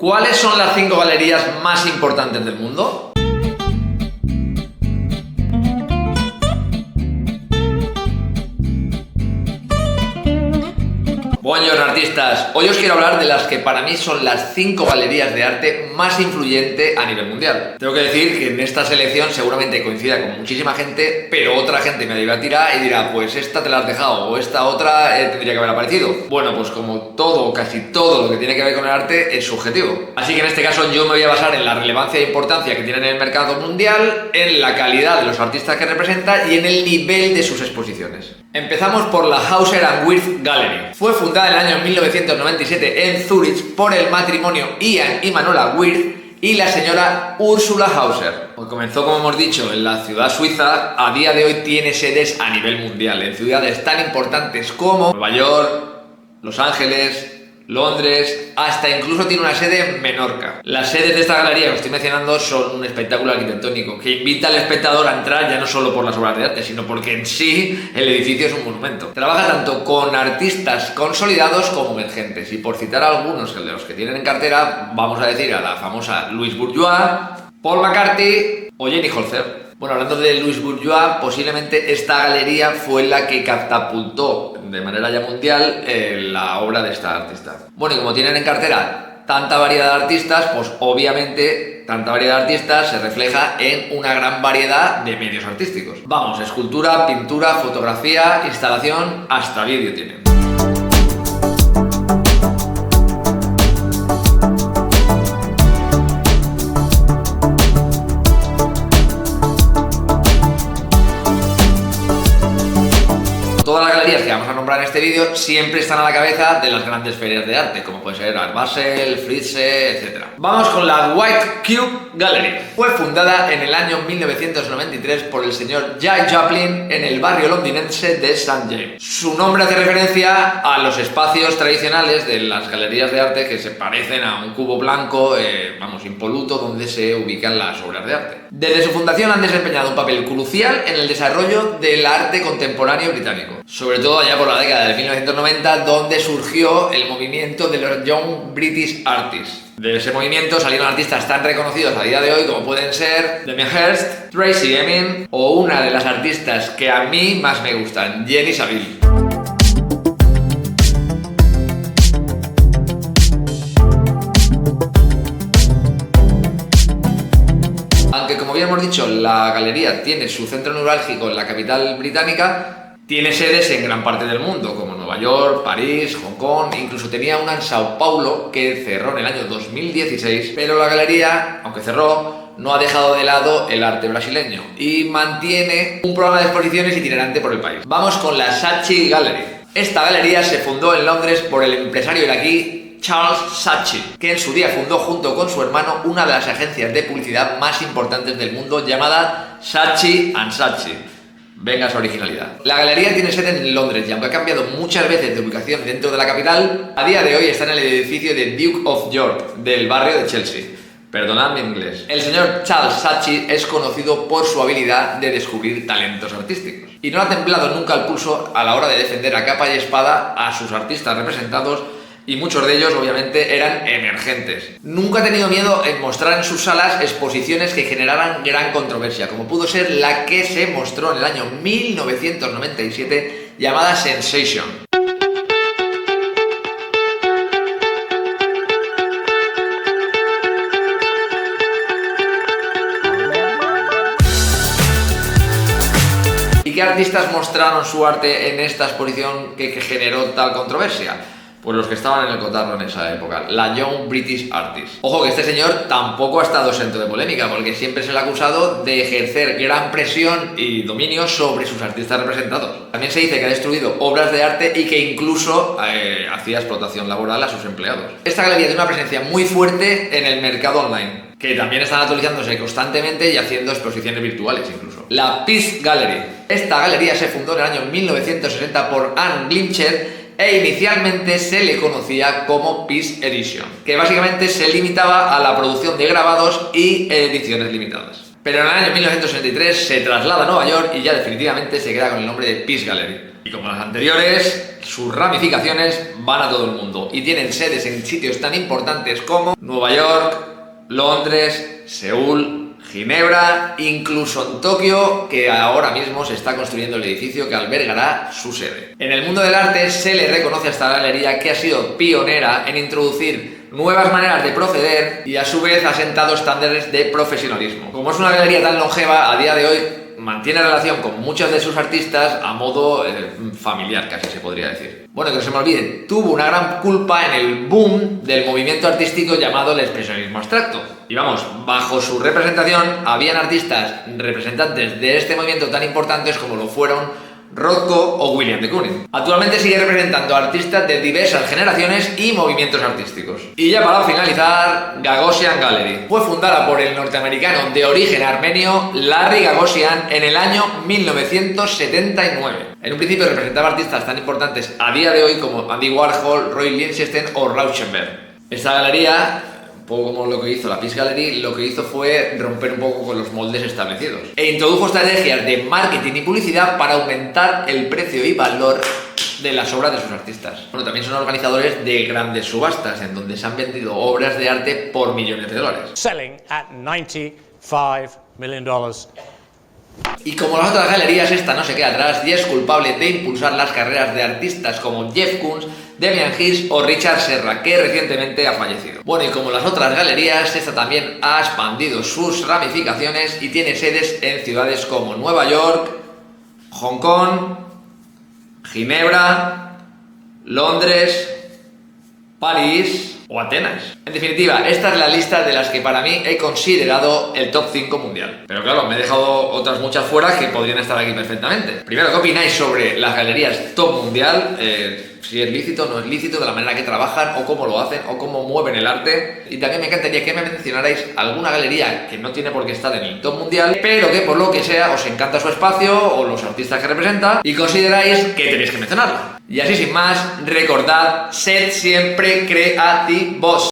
¿Cuáles son las 5 galerías más importantes del mundo? Buenos artistas, hoy os quiero hablar de las que para mí son las 5 galerías de arte más influyentes a nivel mundial. Tengo que decir que en esta selección seguramente coincida con muchísima gente, pero otra gente me debatirá y dirá, pues esta te la has dejado o esta otra tendría que haber aparecido. Bueno, pues como todo, casi todo lo que tiene que ver con el arte es subjetivo. Así que en este caso yo me voy a basar en la relevancia e importancia que tienen en el mercado mundial, en la calidad de los artistas que representa y en el nivel de sus exposiciones. Empezamos por la Hauser & Wirth Gallery. Fue fundada en el año 1997 en Zúrich por el matrimonio Ian y Manuela Wirth y la señora Ursula Hauser. Pues comenzó, como hemos dicho, en la ciudad suiza. A día de hoy tiene sedes a nivel mundial, en ciudades tan importantes como Nueva York, Los Ángeles, Londres, hasta incluso tiene una sede en Menorca. Las sedes de esta galería que os estoy mencionando son un espectáculo arquitectónico que invita al espectador a entrar ya no solo por las obras de arte, sino porque en sí el edificio es un monumento. Trabaja tanto con artistas consolidados como emergentes, y por citar algunos de los que tienen en cartera, vamos a decir a la famosa Louise Bourgeois, Paul McCartney o Jenny Holzer. Bueno, hablando de Louise Bourgeois, posiblemente esta galería fue la que catapultó de manera ya mundial la obra de esta artista. Bueno, y como tienen en cartera tanta variedad de artistas, pues obviamente tanta variedad de artistas se refleja en una gran variedad de medios artísticos. Vamos, escultura, pintura, fotografía, instalación, hasta vídeo tienen. Todas las galerías que vamos a nombrar en este vídeo siempre están a la cabeza de las grandes ferias de arte, como puede ser Art Basel, Frieze, etc. Vamos con la White Cube Gallery. Fue fundada en el año 1993 por el señor Jay Joplin en el barrio londinense de St. James. Su nombre hace referencia a los espacios tradicionales de las galerías de arte que se parecen a un cubo blanco, impoluto, donde se ubican las obras de arte. Desde su fundación han desempeñado un papel crucial en el desarrollo del arte contemporáneo británico, sobre todo allá por la década de 1990, donde surgió el movimiento de los Young British Artists. De ese movimiento salieron artistas tan reconocidos a día de hoy como pueden ser Damien Hirst, Tracey Emin o una de las artistas que a mí más me gustan, Jenny Saville. Aunque, como bien hemos dicho, la galería tiene su centro neurálgico en la capital británica, tiene sedes en gran parte del mundo, como Nueva York, París, Hong Kong, incluso tenía una en Sao Paulo que cerró en el año 2016, pero la galería, aunque cerró, no ha dejado de lado el arte brasileño y mantiene un programa de exposiciones itinerante por el país. Vamos con la Saatchi Gallery. Esta galería se fundó en Londres por el empresario iraquí Charles Saatchi, que en su día fundó junto con su hermano una de las agencias de publicidad más importantes del mundo llamada Saatchi & Saatchi. Venga su originalidad. La galería tiene sede en Londres y aunque ha cambiado muchas veces de ubicación dentro de la capital, a día de hoy está en el edificio de Duke of York, del barrio de Chelsea. Perdonad mi inglés. El señor Charles Saatchi es conocido por su habilidad de descubrir talentos artísticos y no ha temblado nunca el pulso a la hora de defender a capa y espada a sus artistas representados, y muchos de ellos obviamente eran emergentes. Nunca ha tenido miedo en mostrar en sus salas exposiciones que generaran gran controversia, como pudo ser la que se mostró en el año 1997 llamada Sensation. ¿Y qué artistas mostraron su arte en esta exposición que generó tal controversia? Pues los que estaban en el cotarro en esa época, la Young British Artists. Ojo que este señor tampoco ha estado exento de polémica, porque siempre se le ha acusado de ejercer gran presión y dominio sobre sus artistas representados. También se dice que ha destruido obras de arte y que incluso hacía explotación laboral a sus empleados. Esta galería tiene una presencia muy fuerte en el mercado online, que también están actualizándose constantemente y haciendo exposiciones virtuales incluso. La Peace Gallery. Esta galería se fundó en el año 1960 por Anne Glimcher e inicialmente se le conocía como Peace Edition, que básicamente se limitaba a la producción de grabados y ediciones limitadas. Pero en el año 1963 se traslada a Nueva York y ya definitivamente se queda con el nombre de Peace Gallery. Y como las anteriores, sus ramificaciones van a todo el mundo y tienen sedes en sitios tan importantes como Nueva York, Londres, Seúl, Ginebra, incluso en Tokio, que ahora mismo se está construyendo el edificio que albergará su sede. En el mundo del arte se le reconoce a esta galería que ha sido pionera en introducir nuevas maneras de proceder y a su vez ha sentado estándares de profesionalismo. Como es una galería tan longeva, a día de hoy mantiene relación con muchos de sus artistas a modo familiar, casi se podría decir. Bueno, que no se me olvide, tuvo una gran culpa en el boom del movimiento artístico llamado el expresionismo abstracto. Y vamos, bajo su representación habían artistas representantes de este movimiento tan importantes como lo fueron Rothko o William de Kooning. Actualmente sigue representando a artistas de diversas generaciones y movimientos artísticos. Y ya para finalizar, Gagosian Gallery. Fue fundada por el norteamericano de origen armenio Larry Gagosian en el año 1979. En un principio representaba artistas tan importantes a día de hoy como Andy Warhol, Roy Lichtenstein o Rauschenberg. Esta galería, un poco como lo que hizo la Peace Gallery, lo que hizo fue romper un poco con los moldes establecidos e introdujo estrategias de marketing y publicidad para aumentar el precio y valor de las obras de sus artistas. Bueno, también son organizadores de grandes subastas en donde se han vendido obras de arte por millones de dólares. Selling at $95 million. Y como las otras galerías, esta no se queda atrás y es culpable de impulsar las carreras de artistas como Jeff Koons, Damian Hirst o Richard Serra, que recientemente ha fallecido. Bueno, y como las otras galerías, esta también ha expandido sus ramificaciones y tiene sedes en ciudades como Nueva York, Hong Kong, Ginebra, Londres, París o Atenas. En definitiva, esta es la lista de las que para mí he considerado el top 5 mundial. Pero claro, me he dejado otras muchas fuera que podrían estar aquí perfectamente. Primero, ¿qué opináis sobre las galerías top mundial? Si es lícito, no es lícito, de la manera que trabajan o cómo lo hacen o cómo mueven el arte. Y también me encantaría que me mencionarais alguna galería que no tiene por qué estar en el top mundial, pero que por lo que sea os encanta su espacio o los artistas que representa y consideráis que tenéis que mencionarla. Y así sin más, recordad, sed siempre creativos.